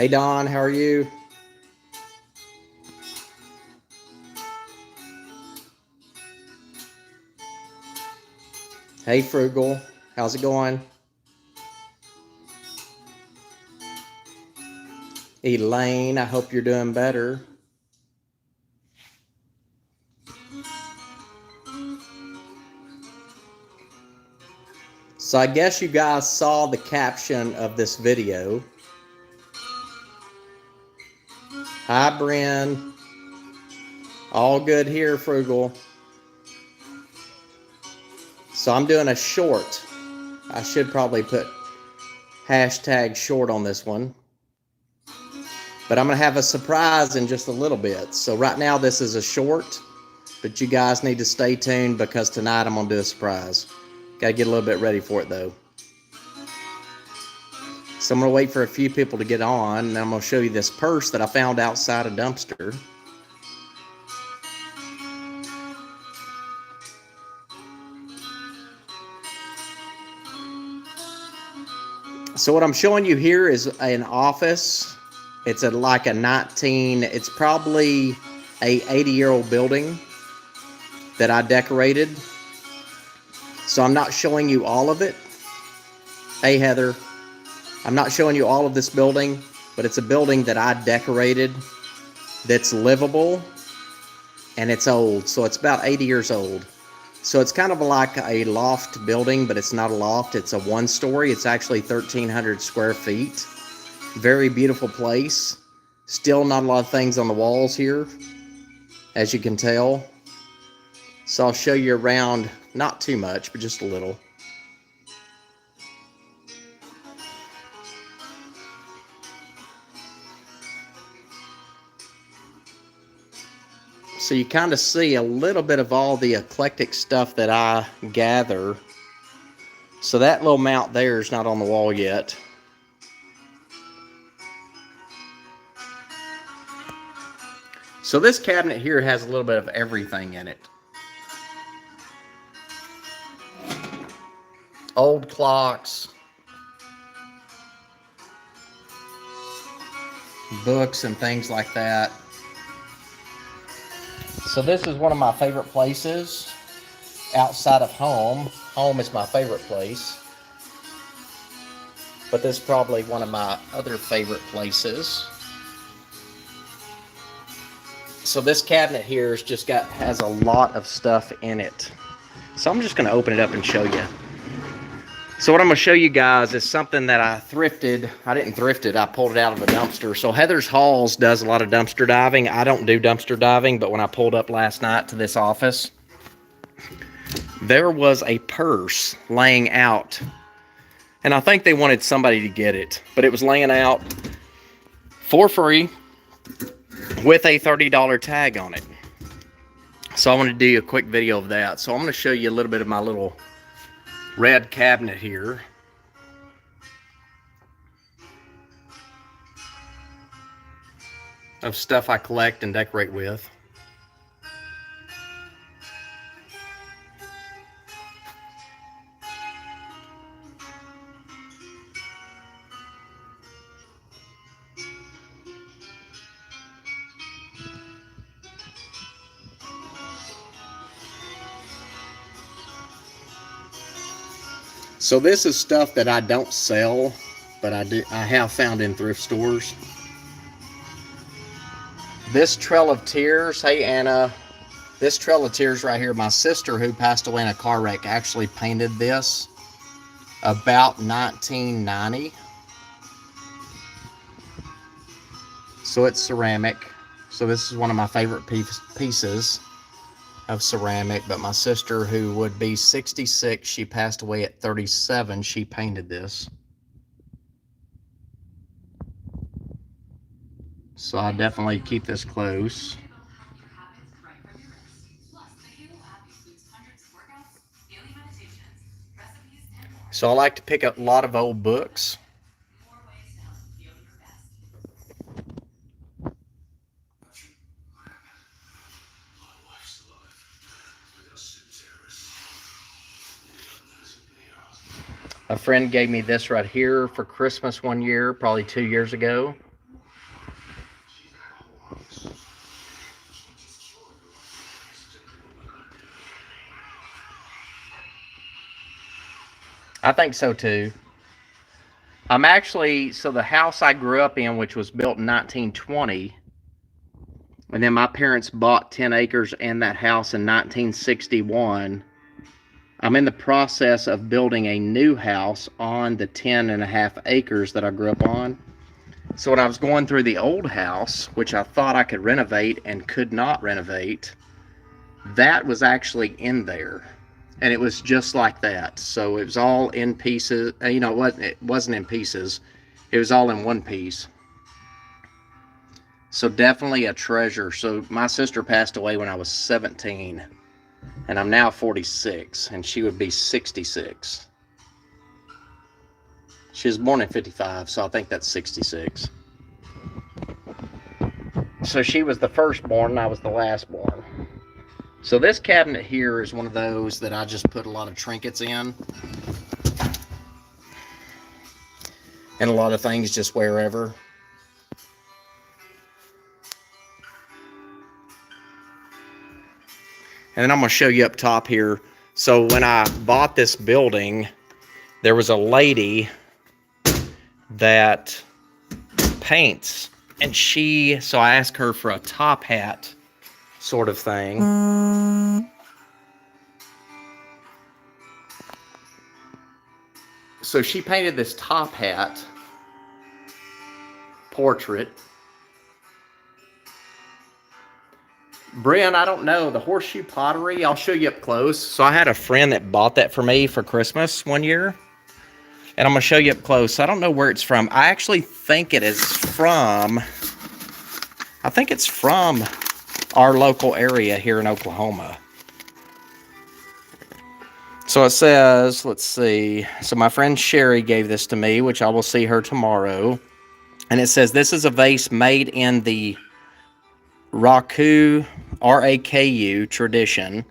Hey Don, how are you? Hey Frugal, how's it going? Elaine, I hope you're doing better. So I guess you guys saw the caption of this video. Hi Bryn, all good here Frugal. So I'm doing a short. I should probably put hashtag short on this one. But I'm going to have a surprise in just a little bit. So right now this is a short, but you guys need to stay tuned because tonight I'm going to do a surprise. Got to get a little bit ready for it though. So I'm going to wait for a few people to get on, and I'm going to show you this purse that I found outside a dumpster. So what I'm showing you here is an office. It's it's probably a 80-year-old building that I decorated. So I'm not showing you all of it. Hey Heather, I'm not showing you all of this building, but it's a building that I decorated that's livable, and it's old. So it's about 80 years old. So it's kind of like a loft building, but it's not a loft. It's a one-story. It's actually 1,300 square feet. Very beautiful place. Still not a lot of things on the walls here, as you can tell. So I'll show you around, not too much, but just a little. So you kind of see a little bit of all the eclectic stuff that I gather. So that little mount there is not on the wall yet. So this cabinet here has a little bit of everything in it. Old clocks, books and things like that. So this is one of my favorite places outside of home. Home is my favorite place. But this is probably one of my other favorite places. So this cabinet here has a lot of stuff in it. So I'm just going to open it up and show you. So what I'm going to show you guys is something that I thrifted. I didn't thrift it. I pulled it out of a dumpster. So Heather's Halls does a lot of dumpster diving. I don't do dumpster diving, but when I pulled up last night to this office, there was a purse laying out. And I think they wanted somebody to get it. But it was laying out for free with a $30 tag on it. So I want to do a quick video of that. So I'm going to show you a little bit of my little red cabinet here. Of stuff I collect and decorate with. So this is stuff that I don't sell, but I have found in thrift stores. This Trail of Tears, hey Anna, this Trail of Tears right here, my sister who passed away in a car wreck actually painted this about 1990. So it's ceramic. So this is one of my favorite pieces of ceramic, but my sister, who would be 66, she passed away at 37, she painted this. So I definitely keep this close. So I like to pick up a lot of old books. A friend gave me this right here for Christmas one year, probably 2 years ago. I think so too. I'm actually, so the house I grew up in, which was built in 1920, and then my parents bought 10 acres and that house in 1961. I'm in the process of building a new house on the 10.5 acres that I grew up on. So when I was going through the old house, which I thought I could renovate and could not renovate, that was actually in there. And it was just like that. So it was all in pieces. You know, it wasn't in pieces. It was all in one piece. So definitely a treasure. So my sister passed away when I was 17. And I'm now 46. And she would be 66. She was born in 55. So I think that's 66. So she was the firstborn and I was the lastborn. So this cabinet here is one of those that I just put a lot of trinkets in. And a lot of things just wherever. And then I'm going to show you up top here. So when I bought this building, there was a lady that paints. And so I asked her for a top hat sort of thing. So she painted this top hat portrait. Brian, I don't know, the horseshoe pottery, I'll show you up close. So I had a friend that bought that for me for Christmas one year. And I'm going to show you up close. I don't know where it's from. I actually think it is from, our local area here in Oklahoma. So it says, let's see. So my friend Sherry gave this to me, which I will see her tomorrow. And it says, this is a vase made in the Raku, R-A-K-U tradition,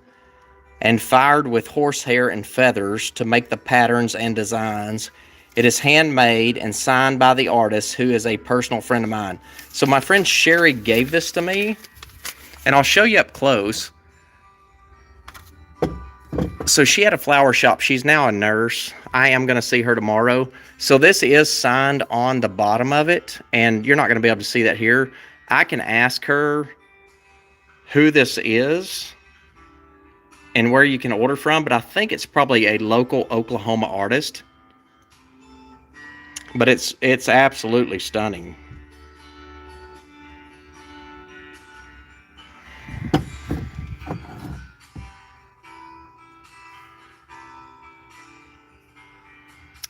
and fired with horsehair and feathers to make the patterns and designs. It is handmade and signed by the artist, who is a personal friend of mine. So my friend Sherry gave this to me, and I'll show you up close. So she had a flower shop. She's now a nurse. I am going to see her tomorrow. So this is signed on the bottom of it, and you're not going to be able to see that here. I can ask her who this is and where you can order from, but I think it's probably a local Oklahoma artist. But it's absolutely stunning.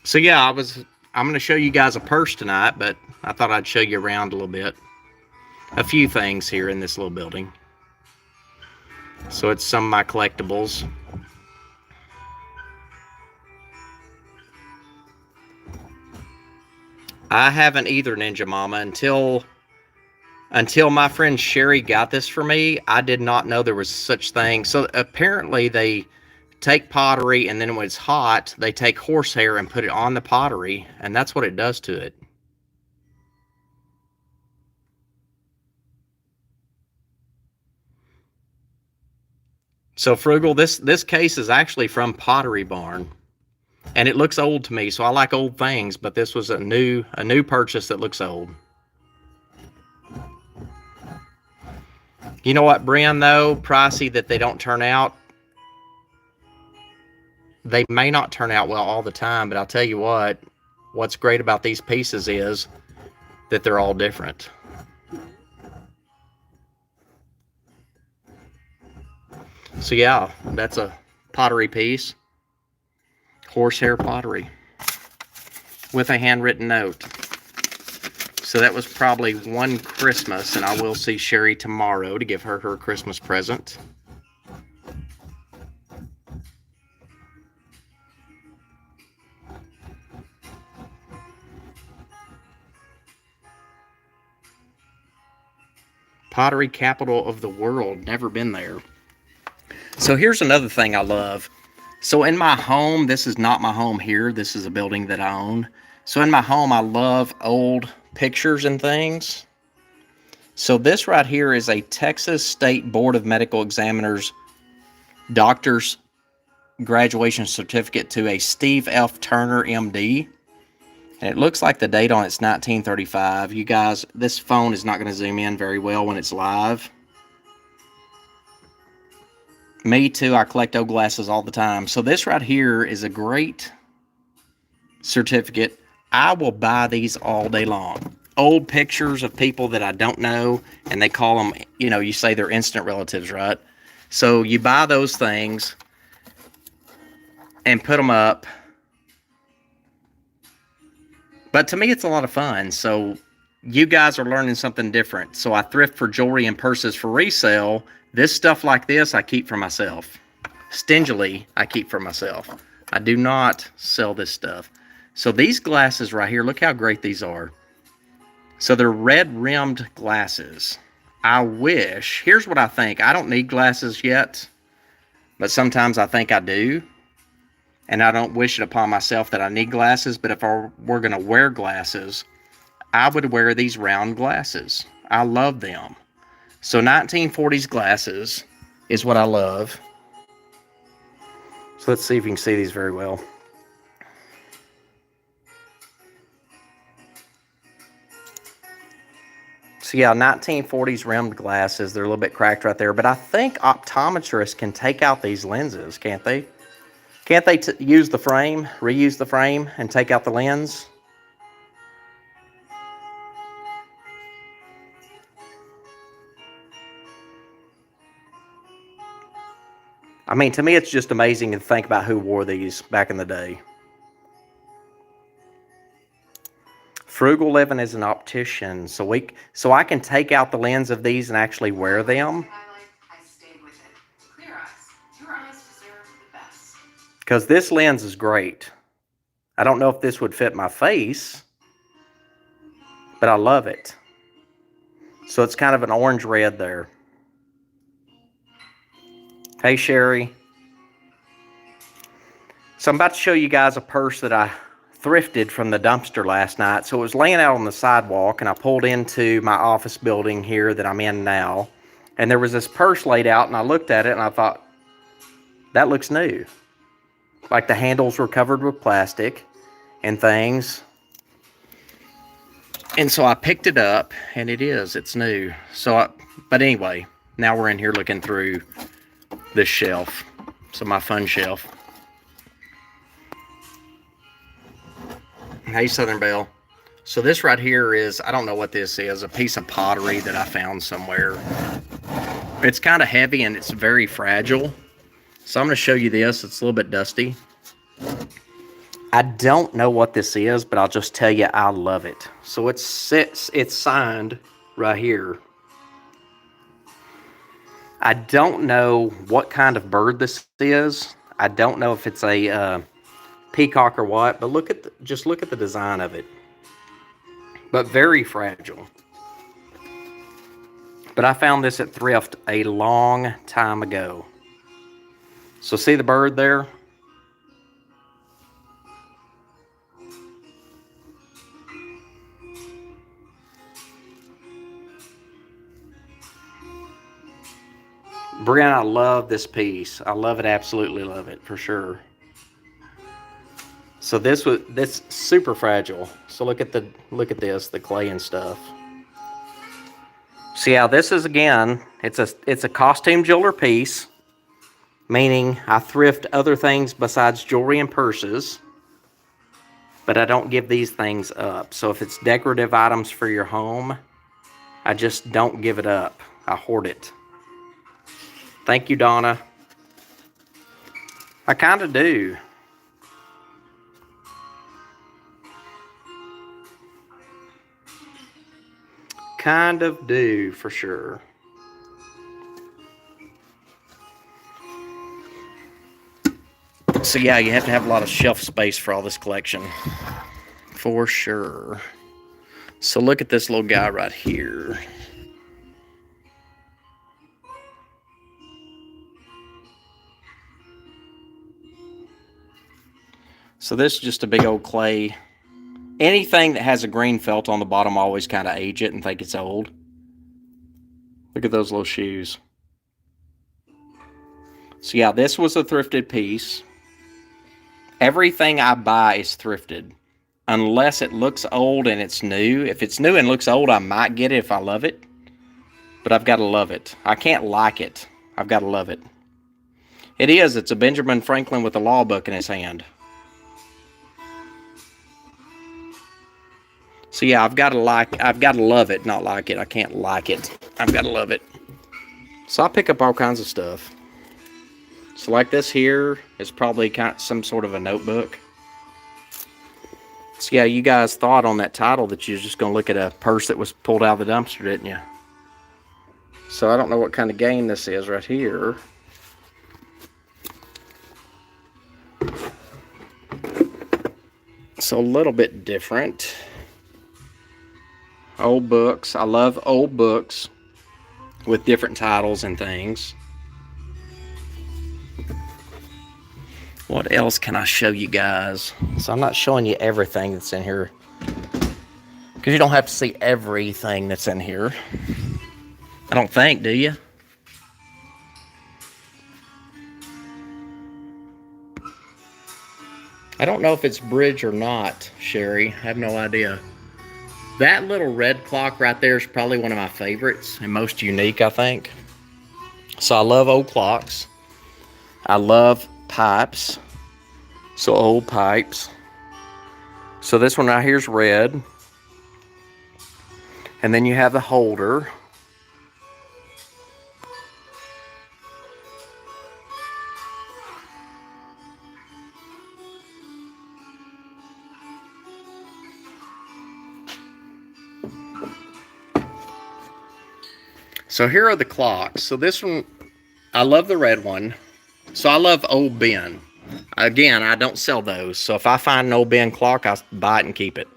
So yeah, I'm going to show you guys a purse tonight, but I thought I'd show you around a little bit. A few things here in this little building. So it's some of my collectibles. I haven't either, Ninja Mama, until my friend Sherry got this for me. I did not know there was such thing. So apparently they take pottery, and then when it's hot, they take horsehair and put it on the pottery, and that's what it does to it. So Frugal, this case is actually from Pottery Barn, and it looks old to me. So I like old things, but this was a new purchase that looks old. You know what, Brian? Though pricey that they don't turn out. They may not turn out well all the time, but I'll tell you what's great about these pieces is that they're all different. So yeah, that's a pottery piece. Horsehair pottery with a handwritten note. So that was probably one Christmas, and I will see Sherry tomorrow to give her Christmas present. Pottery capital of the world. Never been there. So here's another thing I love. So in my home, this is not my home here. This is a building that I own. So in my home, I love old pictures and things. So this right here is a Texas State Board of Medical Examiners doctor's graduation certificate to a Steve F. Turner, MD. And it looks like the date on it's 1935. You guys, this phone is not going to zoom in very well when it's live. Me too, I collect old glasses all the time. So this right here is a great certificate. I will buy these all day long. Old pictures of people that I don't know, and they call them, you know, you say they're instant relatives, right? So you buy those things and put them up. But to me, it's a lot of fun. So you guys are learning something different. So I thrift for jewelry and purses for resale. This stuff like this, I keep for myself. Stingily, I keep for myself. I do not sell this stuff. So these glasses right here, look how great these are. So they're red-rimmed glasses. I wish, here's what I think. I don't need glasses yet, but sometimes I think I do. And I don't wish it upon myself that I need glasses, but if I were going to wear glasses, I would wear these round glasses. I love them. So 1940s glasses is what I love. So let's see if you can see these very well. So yeah, 1940s rimmed glasses. They're a little bit cracked right there. But I think optometrists can take out these lenses, can't they? Can't they use the frame, reuse the frame, and take out the lens? I mean, to me, it's just amazing to think about who wore these back in the day. Frugal living as an optician. So I can take out the lens of these and actually wear them. Because this lens is great. I don't know if this would fit my face, but I love it. So it's kind of an orange red there. Hey, Sherry. So I'm about to show you guys a purse that I thrifted from the dumpster last night. So it was laying out on the sidewalk, and I pulled into my office building here that I'm in now. And there was this purse laid out, and I looked at it, and I thought, that looks new. Like the handles were covered with plastic and things. And so I picked it up, and it's new. But anyway, now we're in here looking through this shelf. So my fun shelf. Hey, Southern Belle. So this right here is, I don't know what this is, a piece of pottery that I found somewhere. It's kind of heavy and it's very fragile. So I'm going to show you this. It's a little bit dusty. I don't know what this is, but I'll just tell you I love it. So it's signed right here. I don't know what kind of bird this is. I don't know if it's a peacock or what, but just look at the design of it. But very fragile. But I found this at thrift a long time ago. So see the bird there? Brianna, I love this piece. I love it, absolutely love it, for sure. So this super fragile. So look at this, the clay and stuff. See how this is, again, it's a costume jeweler piece, meaning I thrift other things besides jewelry and purses, but I don't give these things up. So if it's decorative items for your home, I just don't give it up. I hoard it. Thank you, Donna. I kind of do. Kind of do, for sure. So yeah, you have to have a lot of shelf space for all this collection. For sure. So look at this little guy right here. So this is just a big old clay. Anything that has a green felt on the bottom, I always kind of age it and think it's old. Look at those little shoes. So yeah, this was a thrifted piece. Everything I buy is thrifted. Unless it looks old and it's new. If it's new and looks old, I might get it if I love it. But I've got to love it. I can't like it. I've got to love it. It is. It's a Benjamin Franklin with a law book in his hand. So yeah, I've got to love it, not like it. I can't like it. I've got to love it. So I pick up all kinds of stuff. So like this here is probably kind of some sort of a notebook. So yeah, you guys thought on that title that you were just going to look at a purse that was pulled out of the dumpster, didn't you? So I don't know what kind of game this is right here. So a little bit different. Old books. I love old books with different titles and things. What else can I show you guys? So I'm not showing you everything that's in here, because you don't have to see everything that's in here. I don't think, do you? I don't know if it's bridge or not, Sherry. I have no idea. That little red clock right there is probably one of my favorites and most unique, I think. So I love old clocks. I love pipes. So old pipes. So this one right here is red. And then you have the holder. So here are the clocks. So this one, I love the red one. So I love Old Ben. Again, I don't sell those. So if I find an Old Ben clock, I buy it and keep it.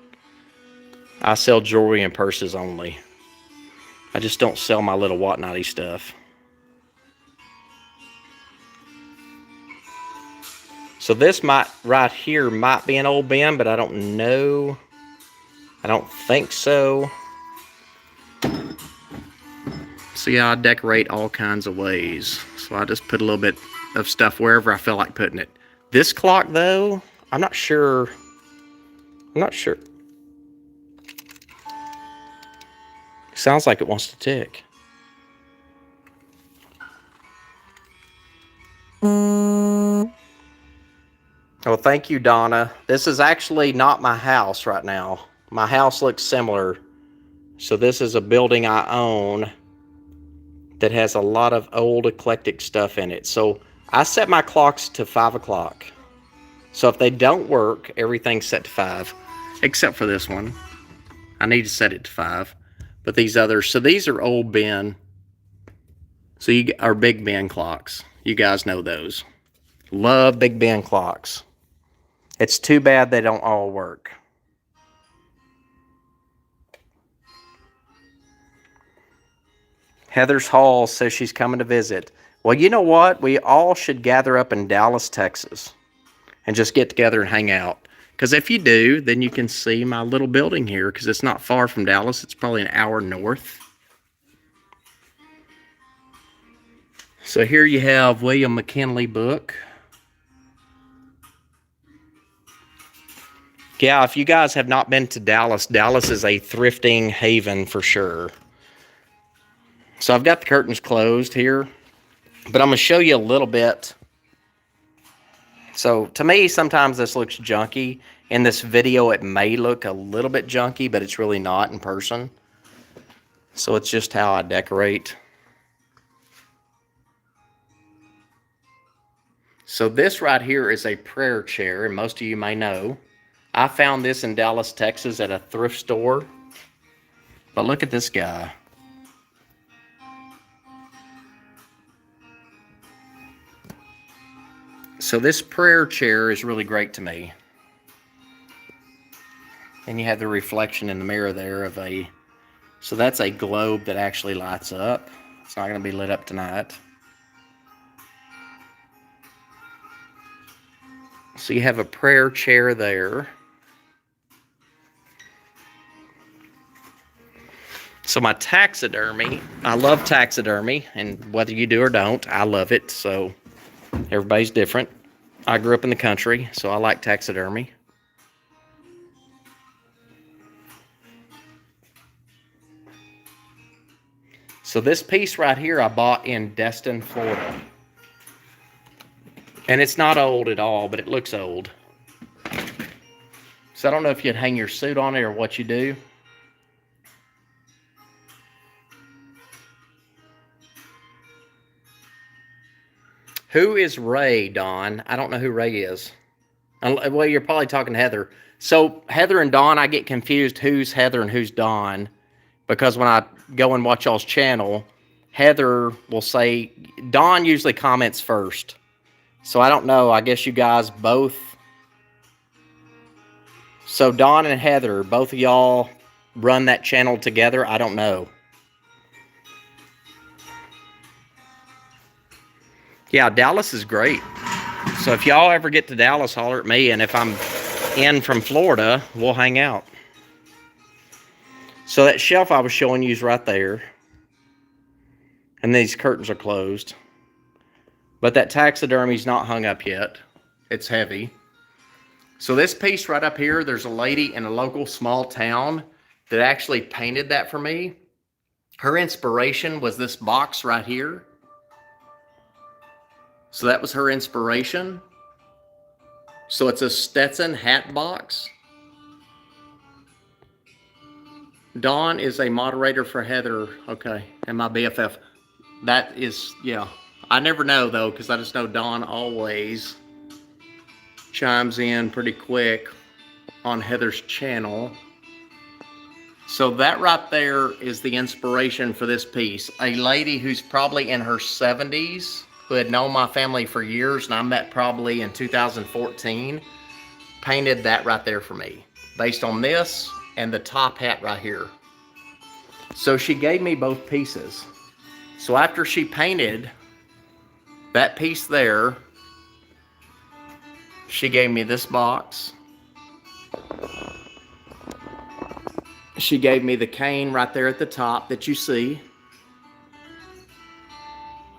I sell jewelry and purses only. I just don't sell my little whatnotty stuff. So this right here might be an Old Ben, but I don't know. I don't think so. So yeah, I decorate all kinds of ways. So I just put a little bit of stuff wherever I feel like putting it. This clock though, I'm not sure. Sounds like it wants to tick. Oh, thank you, Donna. This is actually not my house right now. My house looks similar. So this is a building I own that has a lot of old eclectic stuff in it. So I set my clocks to 5 o'clock. So if they don't work, everything's set to 5, except for this one. I need to set it to 5. But these others, so these are Old Ben. So you are Big Ben clocks. You guys know those. Love Big Ben clocks. It's too bad they don't all work. Heather's Hall says she's coming to visit. Well, you know what? We all should gather up in Dallas, Texas, and just get together and hang out. Because if you do, then you can see my little building here, because it's not far from Dallas. It's probably an hour north. So here you have William McKinley book. Yeah, if you guys have not been to Dallas, Dallas is a thrifting haven for sure. So I've got the curtains closed here, but I'm going to show you a little bit. So to me, sometimes this looks junky. In this video, it may look a little bit junky, but it's really not in person. So it's just how I decorate. So this right here is a prayer chair, and most of you may know. I found this in Dallas, Texas at a thrift store. But look at this guy. So this prayer chair is really great to me. And you have the reflection in the mirror there of a... So that's a globe that actually lights up. It's not going to be lit up tonight. So you have a prayer chair there. So my taxidermy, I love taxidermy, and whether you do or don't, I love it. So everybody's different. I grew up in the country, so I like taxidermy. So this piece right here I bought in Destin, Florida. And it's not old at all, but it looks old. So I don't know if you'd hang your suit on it or what you do. Who is Ray, Don? I don't know who Ray is. Well, you're probably talking Heather. So Heather and Don, I get confused who's Heather and who's Don. Because when I go and watch y'all's channel, Heather will say, Don usually comments first. So I don't know. I guess you guys both. So Don and Heather, both of y'all run that channel together? I don't know. Yeah, Dallas is great. So if y'all ever get to Dallas, holler at me. And if I'm in from Florida, we'll hang out. So that shelf I was showing you is right there. And these curtains are closed. But that taxidermy's not hung up yet. It's heavy. So this piece right up here, there's a lady in a local small town that actually painted that for me. Her inspiration was this box right here. So that was her inspiration. So it's a Stetson hat box. Dawn is a moderator for Heather. Okay, and my BFF. That is, yeah. I never know though, because I just know Dawn always chimes in pretty quick on Heather's channel. So that right there is the inspiration for this piece. A lady who's probably in her 70s, who had known my family for years, and I met probably in 2014, painted that right there for me, based on this and the top hat right here. So she gave me both pieces. So after she painted that piece there, she gave me this box. She gave me the cane right there at the top that you see.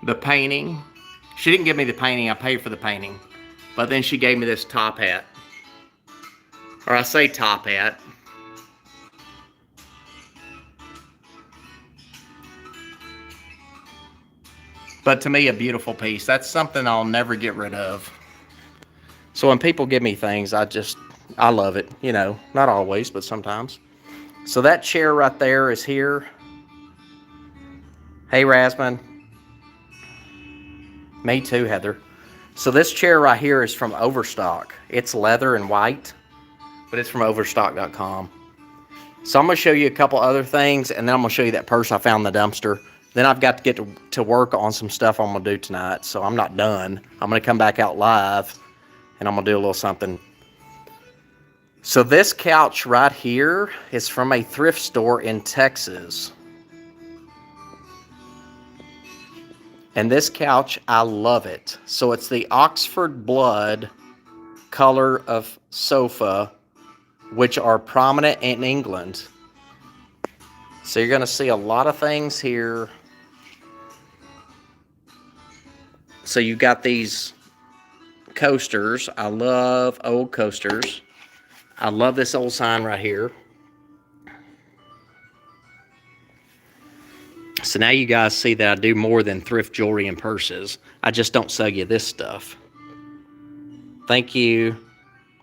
The painting. She didn't give me the painting, I paid for the painting. But then she gave me this top hat. Or I say top hat. But to me, a beautiful piece. That's something I'll never get rid of. So when people give me things, I love it. You know, not always, but sometimes. So that chair right there is here. Hey, Rasman. Me too, Heather. So this chair right here is from Overstock. It's leather and white, but it's from overstock.com. So I'm going to show you a couple other things, and then I'm going to show you that purse I found in the dumpster. Then I've got to get to work on some stuff I'm going to do tonight, so I'm not done. I'm going to come back out live, and I'm going to do a little something. So this couch right here is from a thrift store in Texas. And this couch, I love it. So it's the Oxford Blood color of sofa, which are prominent in England. So you're going to see a lot of things here. So you got these coasters. I love old coasters. I love this old sign right here. So now you guys see that I do more than thrift jewelry and purses. I just don't sell you this stuff. Thank you,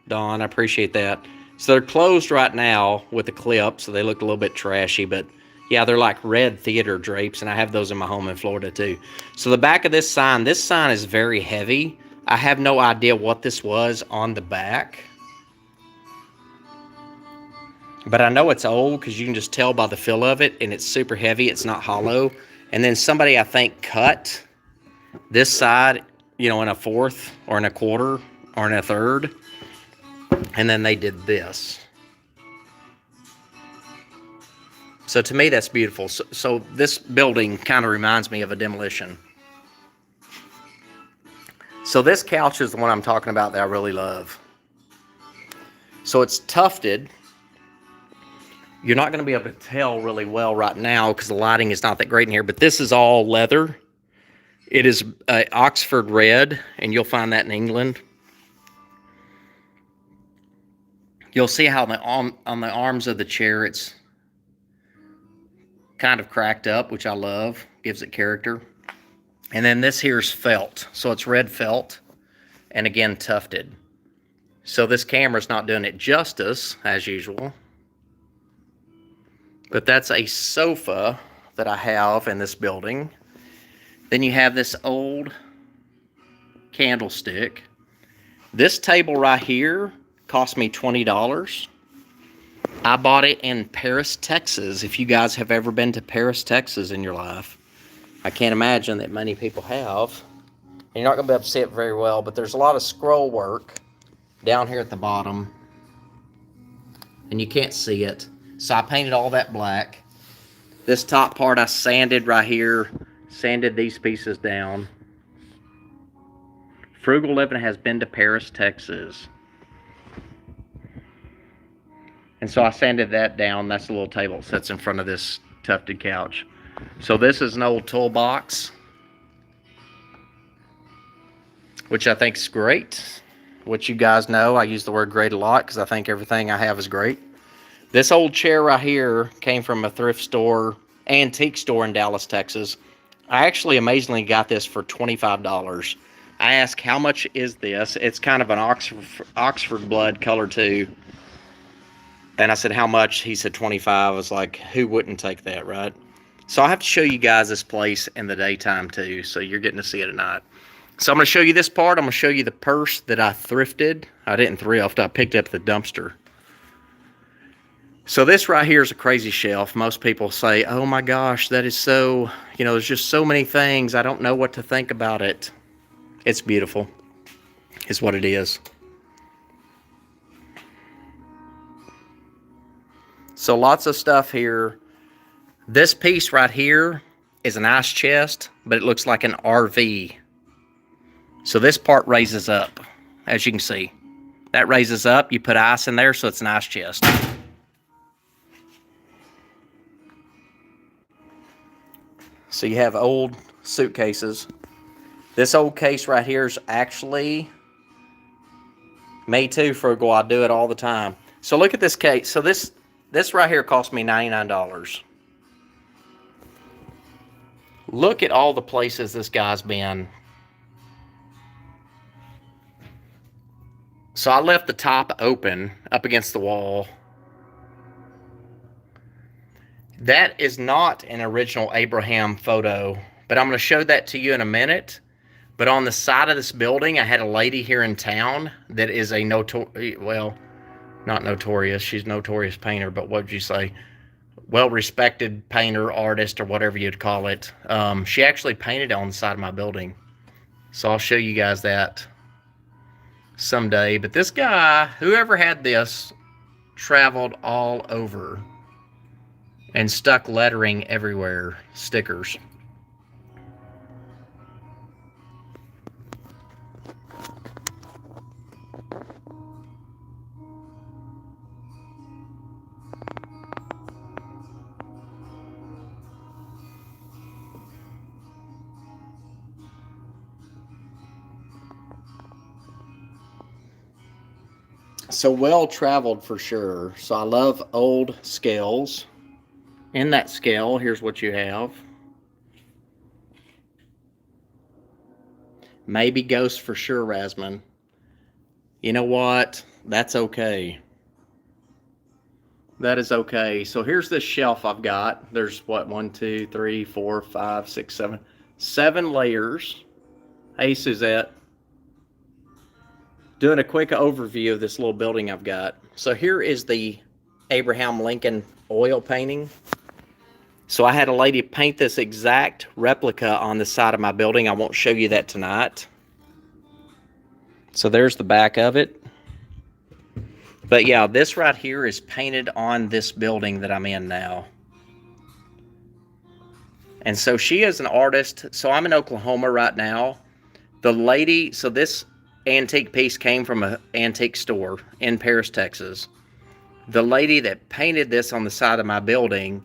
Dawn. I appreciate that. So they're closed right now with the clip, so they look a little bit trashy, but yeah, they're like red theater drapes, and I have those in my home in Florida too. So the back of this sign is very heavy. I have no idea what this was on the back. But I know it's old because you can just tell by the feel of it, and it's super heavy. It's not hollow. And then somebody, I think, cut this side, you know, in a fourth or in a quarter or in a third. And then they did this. So to me, that's beautiful. So this building kind of reminds me of a demolition. So this couch is the one I'm talking about that I really love. So it's tufted. You're not going to be able to tell really well right now because the lighting is not that great in here, but this is all leather. It is Oxford red, and you'll find that in England. You'll see how on the arms of the chair it's kind of cracked up, which I love. Gives it character. And then this here's felt. So it's red felt, and again tufted. So this camera's not doing it justice, as usual. But that's a sofa that I have in this building. Then you have this old candlestick. This table right here cost me $20. I bought it in Paris, Texas. If you guys have ever been to Paris, Texas in your life, I can't imagine that many people have. And you're not going to be able to see it very well, but there's a lot of scroll work down here at the bottom. And you can't see it. So I painted all that black. This top part I sanded right here. Sanded these pieces down. Frugal Living has been to Paris, Texas. And so I sanded that down. That's the little table that sits in front of this tufted couch. So this is an old toolbox, which I think is great. Which you guys know, I use the word great a lot because I think everything I have is great. This old chair right here came from a thrift store, antique store in Dallas, Texas. I actually amazingly got this for $25. I asked, how much is this? It's kind of an Oxford blood color too. And I said, how much? He said 25. I was like, who wouldn't take that, right? So I have to show you guys this place in the daytime too. So you're getting to see it at night. So I'm going to show you this part. I'm going to show you the purse that I thrifted. I didn't thrift. I picked up at the dumpster. So this right here is a crazy shelf. Most people say, oh my gosh, that is so, there's just so many things. I don't know what to think about it. It's beautiful. It's what it is. So lots of stuff here. This piece right here is an ice chest, but it looks like an RV. So this part raises up, as you can see. That raises up. You put ice in there, so it's an ice chest. So you have old suitcases. This old case right here is actually me too, Frugal. I do it all the time. So look at this case. So this right here cost me $99. Look at all the places this guy's been. So I left the top open up against the wall. That is not an original Abraham photo, but I'm going to show that to you in a minute. But on the side of this building, I had a lady here in town that is a not notorious, she's a notorious painter, but what would you say? Well-respected painter, artist, or whatever you'd call it. She actually painted on the side of my building. So I'll show you guys that someday. But this guy, whoever had this, traveled all over and stuck lettering everywhere, stickers. So well traveled for sure. So I love old scales. In that scale, here's what you have. Maybe ghost for sure, Rasman. You know what? That's okay. That is okay. So here's this shelf I've got. There's what, 1, 2, 3, 4, 5, 6, 7. 7 layers. Hey, Suzette. Doing a quick overview of this little building I've got. So here is the Abraham Lincoln oil painting. So I had a lady paint this exact replica on the side of my building. I won't show you that tonight. So there's the back of it. But yeah, this right here is painted on this building that I'm in now. And so she is an artist. So I'm in Oklahoma right now. The lady, so this antique piece came from an antique store in Paris, Texas. The lady that painted this on the side of my building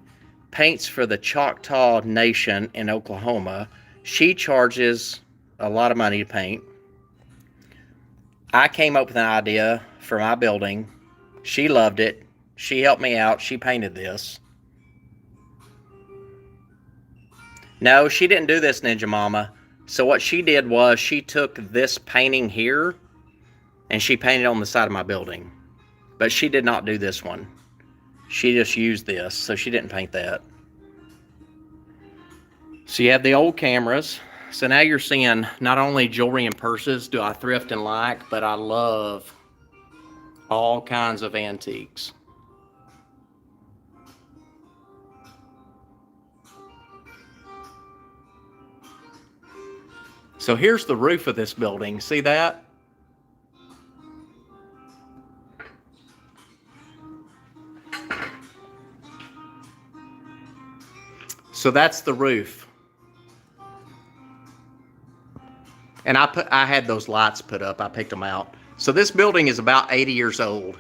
paints for the Choctaw Nation in Oklahoma. She charges a lot of money to paint. I came up with an idea for my building. She loved it. She helped me out. She painted this. No, she didn't do this, Ninja Mama. So what she did was she took this painting here and she painted on the side of my building. But she did not do this one. She just used this, so she didn't paint that. So you have the old cameras. So now you're seeing not only jewelry and purses do I thrift and like, but I love all kinds of antiques. So here's the roof of this building. See that? So that's the roof. And I had those lights put up. I picked them out. So this building is about 80 years old.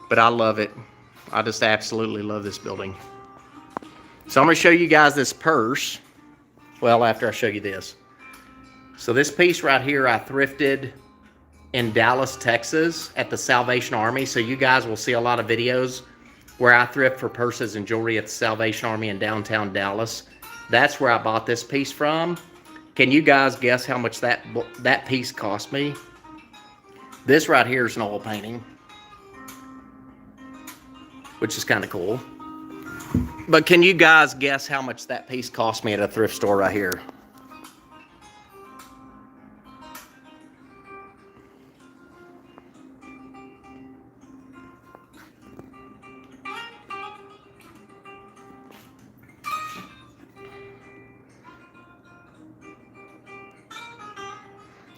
But I love it. I just absolutely love this building. So I'm going to show you guys this purse. Well, after I show you this. So this piece right here I thrifted in Dallas, Texas at the Salvation Army. So you guys will see a lot of videos where I thrift for purses and jewelry at the Salvation Army in downtown Dallas. That's where I bought this piece from. Can you guys guess how much that piece cost me? This right here is an oil painting, which is kind of cool. But can you guys guess how much that piece cost me at a thrift store right here?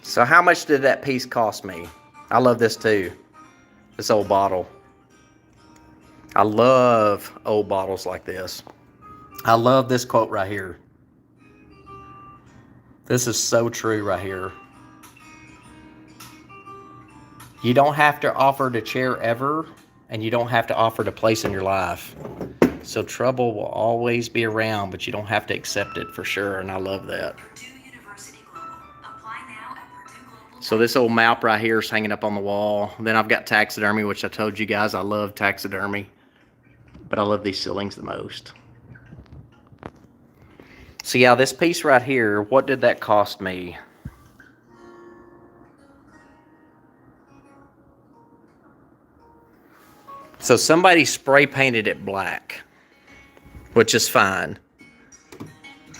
So how much did that piece cost me? I love this too. This old bottle. I love old bottles like this. I love this quote right here. This is so true right here. You don't have to offer to chair ever, and you don't have to offer to place in your life. So trouble will always be around, but you don't have to accept it for sure, and I love that. So this old map right here is hanging up on the wall. Then I've got taxidermy, which I told you guys I love taxidermy. But I love these ceilings the most. So yeah, this piece right here, what did that cost me? So somebody spray painted it black, which is fine. I'm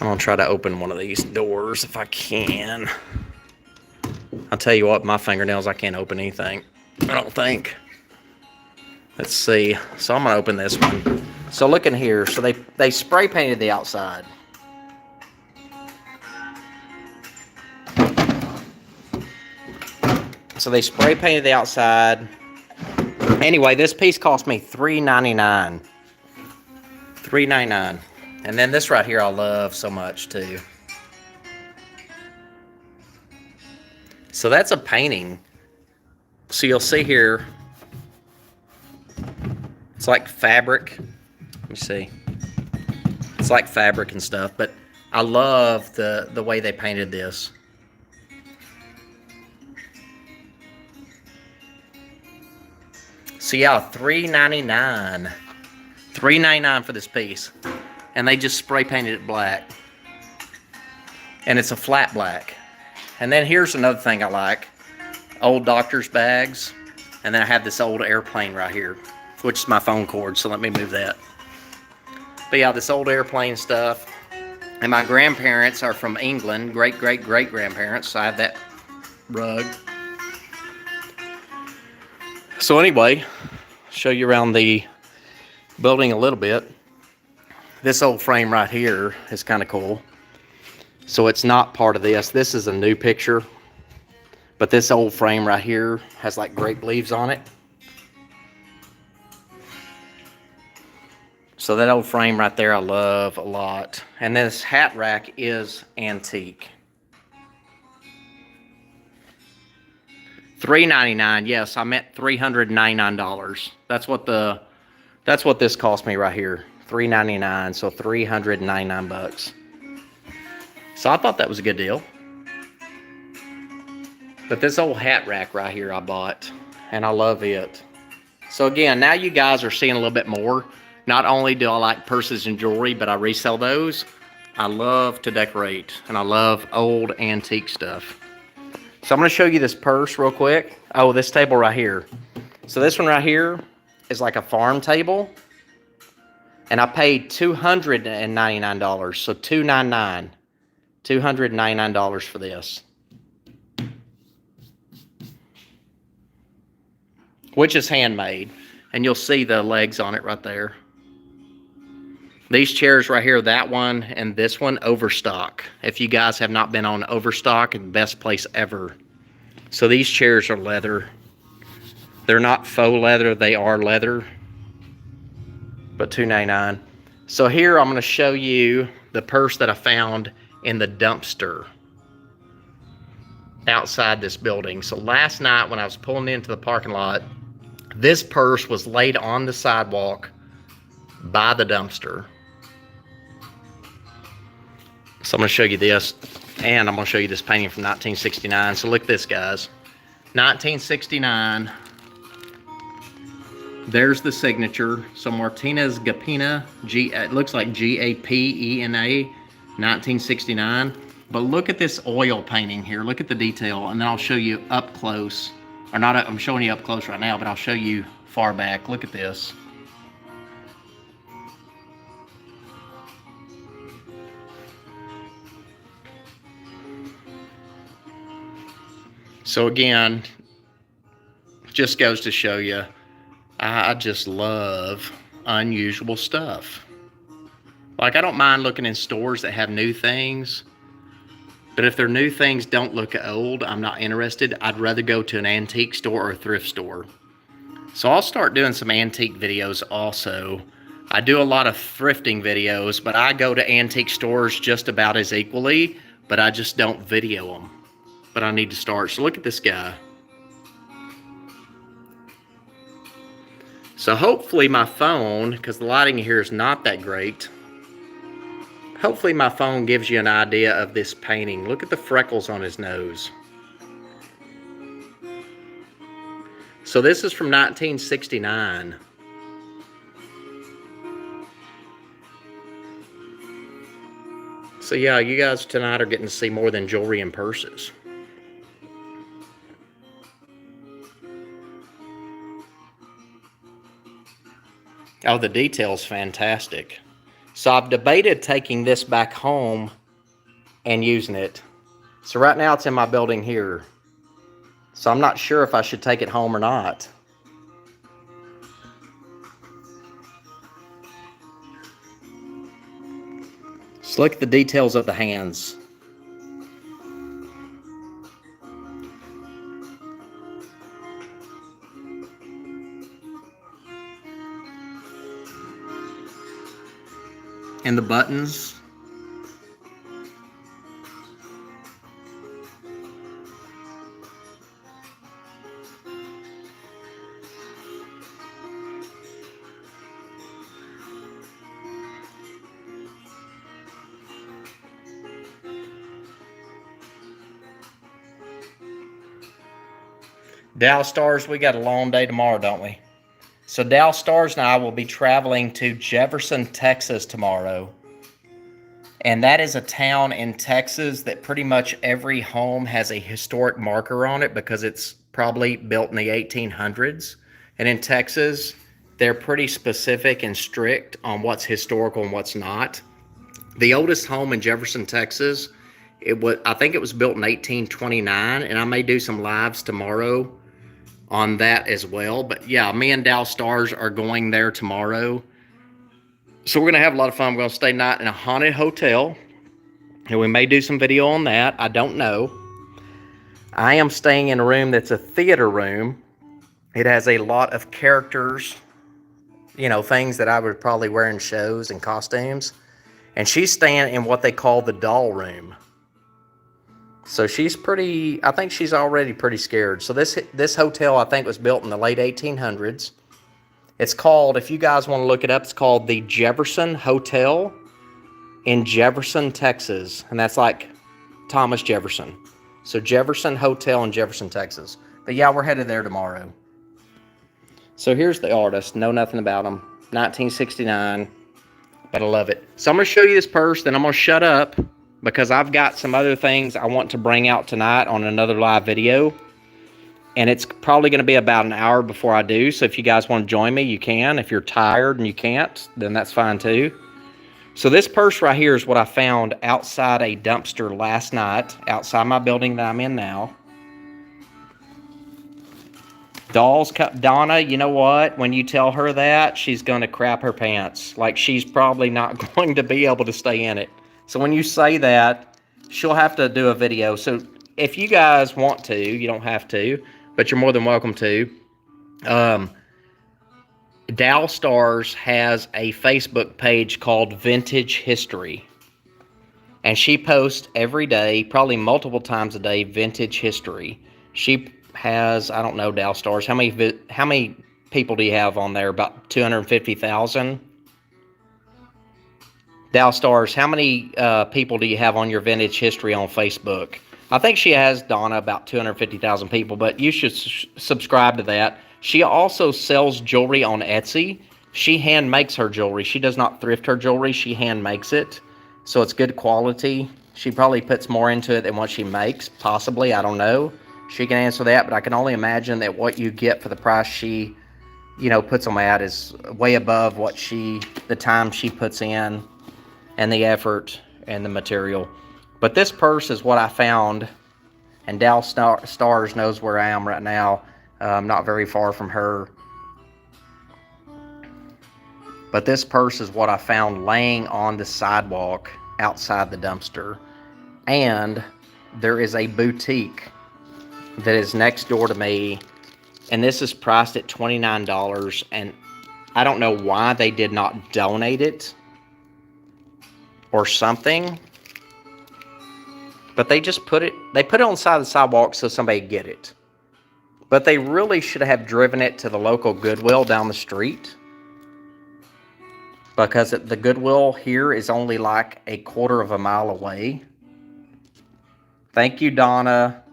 gonna try to open one of these doors if I can. I'll tell you what, my fingernails, I can't open anything, I don't think. Let's see. So I'm going to open this one. So look in here. So they spray painted the outside. So they spray painted the outside. Anyway, this piece cost me $3.99. $3.99. And then this right here I love so much too. So that's a painting. So you'll see here, it's like fabric. Let me see. It's like fabric and stuff, but I love the way they painted this. So yeah, $3.99. $3.99 for this piece. And they just spray painted it black. And it's a flat black. And then here's another thing I like. Old doctor's bags. And then I have this old airplane right here, which is my phone cord, so let me move that. But yeah, this old airplane stuff. And my grandparents are from England, great-great-great-grandparents, so I have that rug. So anyway, show you around the building a little bit. This old frame right here is kind of cool. So it's not part of this. This is a new picture. But this old frame right here has like grape leaves on it. So that old frame right there I love a lot. And this hat rack is antique. $399. Yes, I meant $399. That's what this cost me right here. $399. So 399 bucks. So I thought that was a good deal. But this old hat rack right here I bought, and I love it. So again, now you guys are seeing a little bit more. Not only do I like purses and jewelry, but I resell those. I love to decorate, and I love old antique stuff. So I'm gonna show you this purse real quick. Oh, this table right here. So this one right here is like a farm table, and I paid $299, so $299. $299 for this. Which is handmade, and you'll see the legs on it right there. These chairs right here, that one and this one, Overstock. If you guys have not been on Overstock, it's the best place ever. So these chairs are leather. They're not faux leather, they are leather. But $299. So here I'm going to show you the purse that I found in the dumpster outside this building. So last night when I was pulling into the parking lot, this purse was laid on the sidewalk by the dumpster. So I'm going to show you this, and I'm going to show you this painting from 1969. So look at this, guys. 1969. There's the signature. So Martinez Gapena, it looks like G-A-P-E-N-A, 1969. But look at this oil painting here. Look at the detail, and then I'll show you up close. Or not, I'm showing you up close right now, but I'll show you far back. Look at this. So again, just goes to show you, I just love unusual stuff. Like, I don't mind looking in stores that have new things, but if their new things don't look old, I'm not interested. I'd rather go to an antique store or a thrift store. So I'll start doing some antique videos also. I do a lot of thrifting videos, but I go to antique stores just about as equally, but I just don't video them. But I need to start. So look at this guy. So hopefully my phone, because the lighting here is not that great, hopefully my phone gives you an idea of this painting. Look at the freckles on his nose. So this is from 1969. So yeah, you guys tonight are getting to see more than jewelry and purses. Oh, the detail's fantastic. So I've debated taking this back home and using it. So right now it's in my building here. So I'm not sure if I should take it home or not. Just look at the details of the hands. And the buttons. Dow Stars, we got a long day tomorrow, don't we? So Dow Stars and I will be traveling to Jefferson, Texas tomorrow. And that is a town in Texas that pretty much every home has a historic marker on it because it's probably built in the 1800s. And in Texas, they're pretty specific and strict on what's historical and what's not. The oldest home in Jefferson, Texas, I think it was built in 1829, and I may do some lives tomorrow on that as well. But yeah, me and Dow Stars are going there tomorrow. So we're going to have a lot of fun. We're going to stay night in a haunted hotel, and we may do some video on that. I don't know. I am staying in a room that's a theater room. It has a lot of characters, you know, things that I would probably wear in shows and costumes. And she's staying in what they call the doll room. So she's pretty, I think she's already pretty scared. So this hotel, I think, was built in the late 1800s. It's called, if you guys want to look it up, it's called the Jefferson Hotel in Jefferson, Texas. And that's like Thomas Jefferson. So Jefferson Hotel in Jefferson, Texas. But yeah, we're headed there tomorrow. So here's the artist. Know nothing about him. 1969. But I love it. So I'm going to show you this purse, then I'm going to shut up because I've got some other things I want to bring out tonight on another live video. And it's probably going to be about an hour before I do. So if you guys want to join me, you can. If you're tired and you can't, then that's fine too. So this purse right here is what I found outside a dumpster last night, outside my building that I'm in now. Donna, you know what? When you tell her that, she's going to crap her pants. Like, she's probably not going to be able to stay in it. So when you say that, she'll have to do a video. So if you guys want to, you don't have to, but you're more than welcome to. Dow Stars has a Facebook page called Vintage History. And she posts every day, probably multiple times a day, vintage history. She has, I don't know, Dow Stars. How many people do you have on there? About 250,000. Dow Stars, how many people do you have on your vintage history on Facebook? I think she has, Donna, about 250,000 people, but you should subscribe to that. She also sells jewelry on Etsy. She hand makes her jewelry. She does not thrift her jewelry. She hand makes it. So it's good quality. She probably puts more into it than what she makes, possibly. I don't know. She can answer that, but I can only imagine that what you get for the price she, puts them at is way above what the time she puts in and the effort and the material. But this purse is what I found, and Dow Stars knows where I am right now. I'm not very far from her. But this purse is what I found laying on the sidewalk outside the dumpster. And there is a boutique that is next door to me, and this is priced at $29, and I don't know why they did not donate it or something, but they just put it on the side of the sidewalk so somebody could get it. But they really should have driven it to the local Goodwill down the street, because the Goodwill here is only like a quarter of a mile away. Thank you, Donna.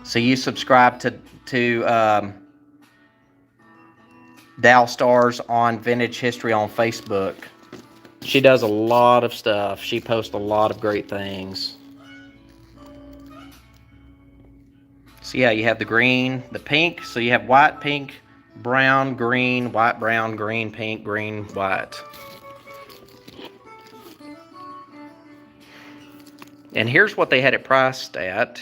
So you subscribe to Dow Stars on Vintage History on Facebook. She does a lot of stuff. She posts a lot of great things. So yeah, you have the green, the pink. So you have white, pink, brown, green, white, brown, green, pink, green, white. And here's what they had it priced at.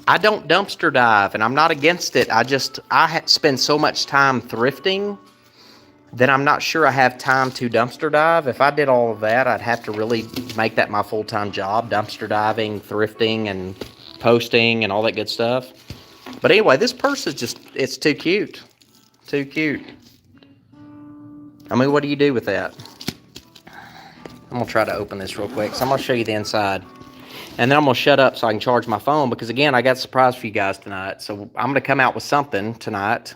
I don't dumpster dive, and I'm not against it. I spend so much time thrifting that I'm not sure I have time to dumpster dive. If I did all of that, I'd have to really make that my full-time job, dumpster diving, thrifting, and posting, and all that good stuff. But anyway, this purse is it's too cute. Too cute. I mean, what do you do with that? I'm going to try to open this real quick. So I'm going to show you the inside. And then I'm going to shut up so I can charge my phone, because, again, I got a surprise for you guys tonight. So I'm going to come out with something tonight.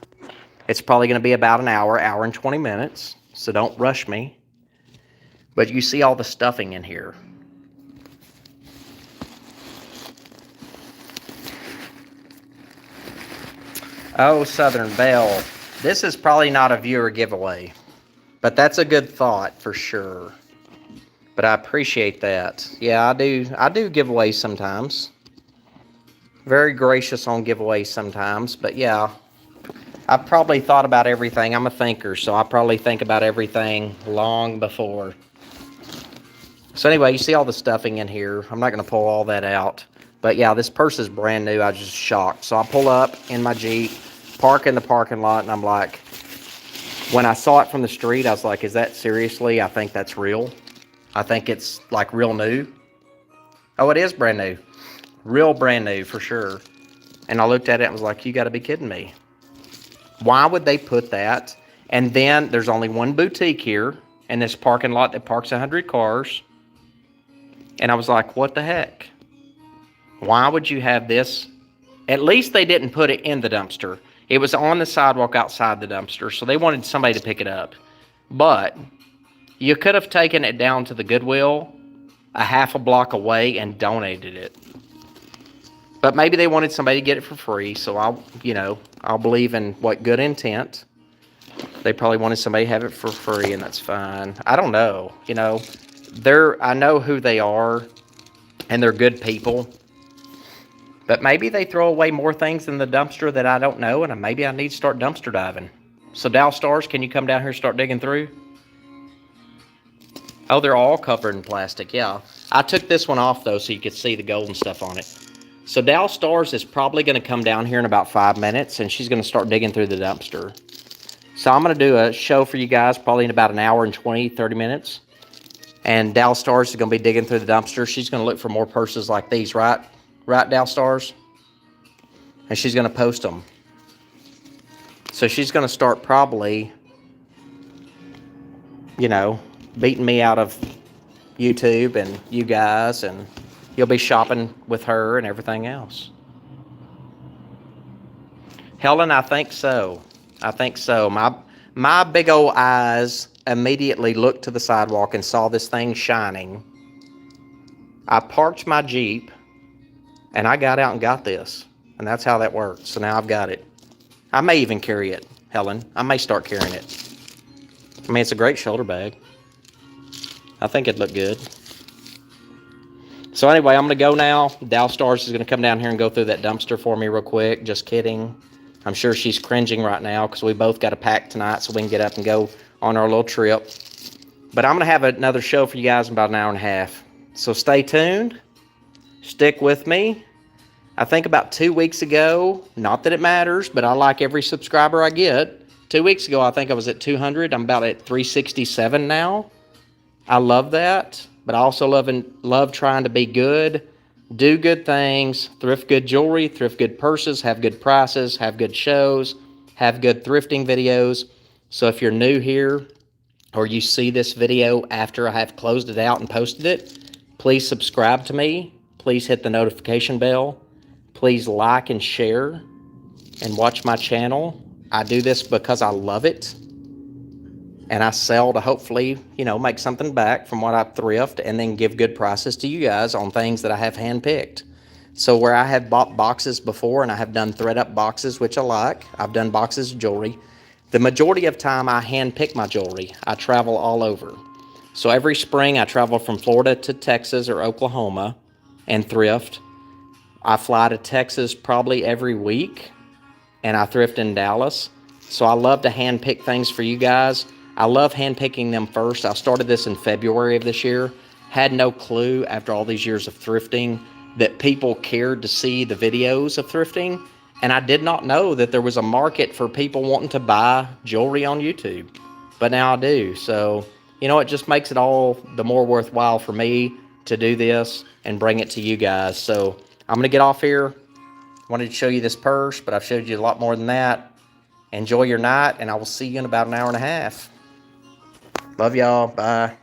It's probably going to be about an hour and 20 minutes. So don't rush me. But you see all the stuffing in here. Oh, Southern Belle. This is probably not a viewer giveaway. But that's a good thought for sure. But I appreciate that. Yeah, I do giveaways sometimes. Very gracious on giveaways sometimes. But yeah, I've probably thought about everything. I'm a thinker, so I probably think about everything long before. So anyway, you see all the stuffing in here. I'm not going to pull all that out. But yeah, this purse is brand new. I was just shocked. So I pull up in my Jeep, park in the parking lot, and I'm like, when I saw it from the street, I was like, is that seriously? I think that's real. I think it's like real new. Oh, it is brand new. Real brand new for sure. And I looked at it and was like, you got to be kidding me. Why would they put that? And then there's only one boutique here in this parking lot that parks 100 cars. And I was like, what the heck? Why would you have this? At least they didn't put it in the dumpster. It was on the sidewalk outside the dumpster, so they wanted somebody to pick it up. But you could have taken it down to the Goodwill a half a block away and donated it. But maybe they wanted somebody to get it for free, so I'll believe in what good intent. They probably wanted somebody to have it for free, and that's fine. I don't know. I know who they are, and they're good people. But maybe they throw away more things in the dumpster that I don't know, and maybe I need to start dumpster diving. So Dow Stars, can you come down here and start digging through? Oh, they're all covered in plastic, yeah. I took this one off, though, so you could see the gold and stuff on it. So Dow Stars is probably going to come down here in about 5 minutes, and she's going to start digging through the dumpster. So I'm going to do a show for you guys probably in about an hour and 20, 30 minutes. And Dow Stars is going to be digging through the dumpster. She's going to look for more purses like these, right? Right, Dow Stars? And she's going to post them. So she's going to start probably, beating me out of YouTube and you guys, and you'll be shopping with her and everything else. Helen, I think so. I think so. My big old eyes immediately looked to the sidewalk and saw this thing shining. I parked my Jeep, and I got out and got this. And that's how that worked. So now I've got it. I may even carry it, Helen. I may start carrying it. I mean, it's a great shoulder bag. I think it'd look good. So anyway, I'm going to go now. Dow Stars is going to come down here and go through that dumpster for me real quick. Just kidding. I'm sure she's cringing right now because we both got to pack tonight so we can get up and go on our little trip. But I'm going to have another show for you guys in about an hour and a half. So stay tuned. Stick with me. I think about 2 weeks ago, not that it matters, but I like every subscriber I get. 2 weeks ago, I think I was at 200. I'm about at 367 now. I love that, but I also love trying to be good, do good things, thrift good jewelry, thrift good purses, have good prices, have good shows, have good thrifting videos. So if you're new here or you see this video after I have closed it out and posted it, please subscribe to me. Please hit the notification bell. Please like and share and watch my channel. I do this because I love it. And I sell to hopefully, make something back from what I thrift and then give good prices to you guys on things that I have handpicked. So where I have bought boxes before and I have done thread up boxes, which I like, I've done boxes of jewelry. The majority of time I handpick my jewelry. I travel all over. So every spring I travel from Florida to Texas or Oklahoma and thrift. I fly to Texas probably every week and I thrift in Dallas. So I love to handpick things for you guys. I love handpicking them first. I started this in February of this year. Had no clue after all these years of thrifting that people cared to see the videos of thrifting. And I did not know that there was a market for people wanting to buy jewelry on YouTube. But now I do. So, it just makes it all the more worthwhile for me to do this and bring it to you guys. So I'm going to get off here. Wanted to show you this purse, but I've showed you a lot more than that. Enjoy your night, and I will see you in about an hour and a half. Love y'all. Bye.